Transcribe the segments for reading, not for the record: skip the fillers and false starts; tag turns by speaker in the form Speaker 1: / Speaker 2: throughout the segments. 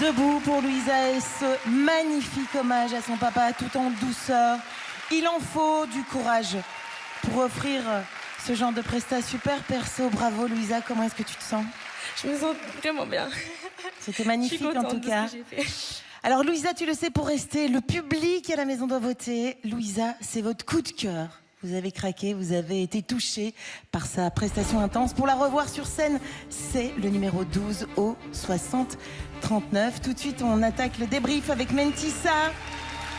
Speaker 1: debout pour Louisa et ce magnifique hommage à son papa tout en douceur. Il en faut du courage pour offrir ce genre de prestation super perso. Bravo Louisa, comment est-ce que tu te sens?
Speaker 2: Je me sens vraiment bien.
Speaker 1: C'était magnifique en tout cas. Alors Louisa, tu le sais, pour rester, le public à la maison doit voter. Louisa, c'est votre coup de cœur. Vous avez craqué, vous avez été touché par sa prestation intense. Pour la revoir sur scène, c'est le numéro 12 au 60-39. Tout de suite, on attaque le débrief avec Mentissa.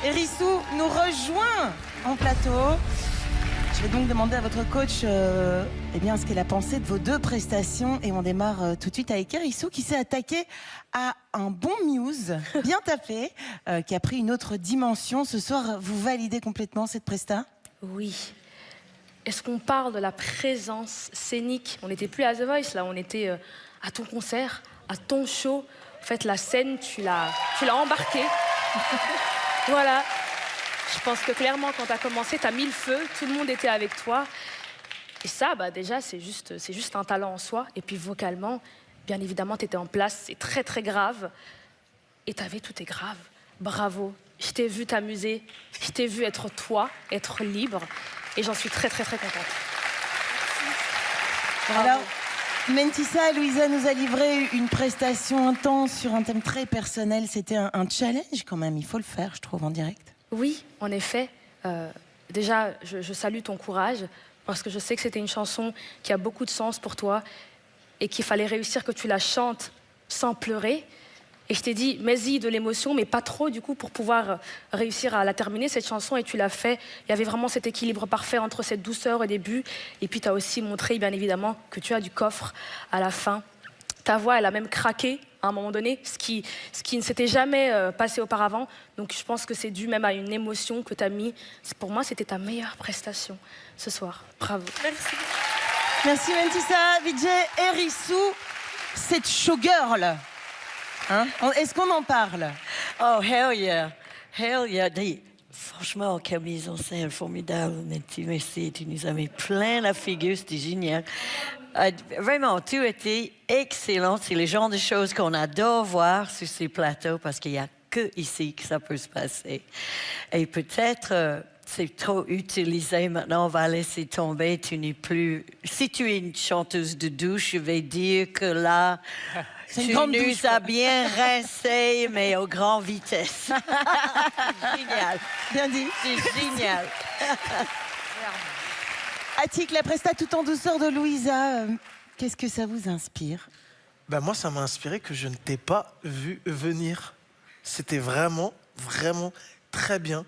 Speaker 1: Et Rissou nous rejoint en plateau. Je vais donc demander à votre coach ce qu'elle a pensé de vos deux prestations. Et on démarre tout de suite avec Rissou qui s'est attaqué à un bon Muse, bien tapé, qui a pris une autre dimension. Ce soir, vous validez complètement cette presta?
Speaker 2: Oui. Est-ce qu'on parle de la présence scénique? On n'était plus à The Voice, là, on était à ton concert, à ton show. En fait, la scène, tu l'as embarquée. Voilà. Je pense que clairement, quand tu as commencé, tu as mis le feu, tout le monde était avec toi. Et ça, déjà, c'est juste un talent en soi. Et puis vocalement, bien évidemment, tu étais en place, c'est très, très grave. Et tu avais tout est grave. Bravo. Je t'ai vu t'amuser, je t'ai vu être toi, être libre. Et j'en suis très, très, très contente. Bravo.
Speaker 1: Alors, Mentissa, Louisa nous a livré une prestation intense sur un thème très personnel. C'était un challenge quand même, il faut le faire, je trouve, en direct.
Speaker 2: Oui, en effet. Déjà, je salue ton courage, parce que je sais que c'était une chanson qui a beaucoup de sens pour toi et qu'il fallait réussir que tu la chantes sans pleurer. Et je t'ai dit, mets-y de l'émotion, mais pas trop, du coup, pour pouvoir réussir à la terminer, cette chanson, et tu l'as fait. Il y avait vraiment cet équilibre parfait entre cette douceur au début, et puis tu as aussi montré, bien évidemment, que tu as du coffre à la fin. Ta voix, elle a même craqué à un moment donné, ce qui ne s'était jamais passé auparavant. Donc je pense que c'est dû même à une émotion que tu as mis. Pour moi, c'était ta meilleure prestation ce soir. Bravo.
Speaker 1: Merci. Merci Mentissa, Vijay et Rissou. Cette showgirl. Hein? Est-ce qu'on en parle?
Speaker 3: Oh, hell yeah. Hell yeah. Franchement, quelle mise en scène formidable. Merci, tu nous as mis plein la figure, c'était génial. Vraiment, tout était excellent. C'est le genre de choses qu'on adore voir sur ces plateaux parce qu'il n'y a que ici que ça peut se passer. Et peut-être... c'est trop utilisé. Maintenant, on va laisser tomber. Tu n'es plus... Si tu es une chanteuse de douche, je vais dire que là, tu nous as bien rincé, mais aux grandes vitesses. Génial.
Speaker 1: Bien dit.
Speaker 3: C'est génial.
Speaker 1: Attic, la presta tout en douceur de Louisa, qu'est-ce que ça vous inspire?
Speaker 4: Moi, ça m'a inspiré que je ne t'ai pas vu venir. C'était vraiment, vraiment très bien.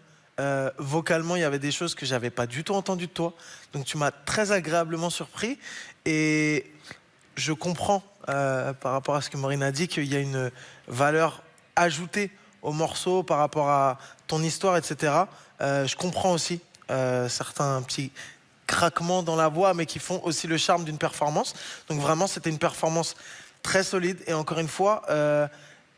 Speaker 4: Vocalement, il y avait des choses que j'avais pas du tout entendues de toi. Donc tu m'as très agréablement surpris. Et je comprends, par rapport à ce que Maureen a dit, qu'il y a une valeur ajoutée au morceau par rapport à ton histoire, etc. Je comprends aussi certains petits craquements dans la voix, mais qui font aussi le charme d'une performance. Donc vraiment, c'était une performance très solide. Et encore une fois...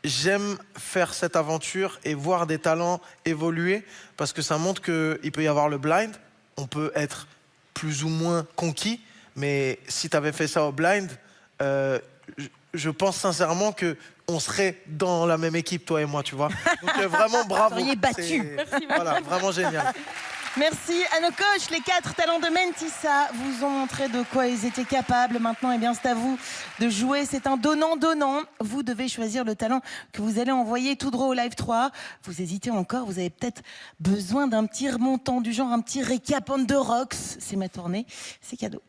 Speaker 4: j'aime faire cette aventure et voir des talents évoluer parce que ça montre qu'il peut y avoir le blind, on peut être plus ou moins conquis, mais si tu avais fait ça au blind, je pense sincèrement qu'on serait dans la même équipe, toi et moi, tu vois. Donc vraiment bravo.
Speaker 1: Vous seriez battus.
Speaker 4: Voilà, vraiment génial.
Speaker 1: Merci à nos coachs, les 4 talents de Mentissa vous ont montré de quoi ils étaient capables. Maintenant, c'est à vous de jouer. C'est un donnant-donnant. Vous devez choisir le talent que vous allez envoyer tout droit au Live 3. Vous hésitez encore, vous avez peut-être besoin d'un petit remontant du genre un petit récap on the rocks. C'est ma tournée, c'est cadeau.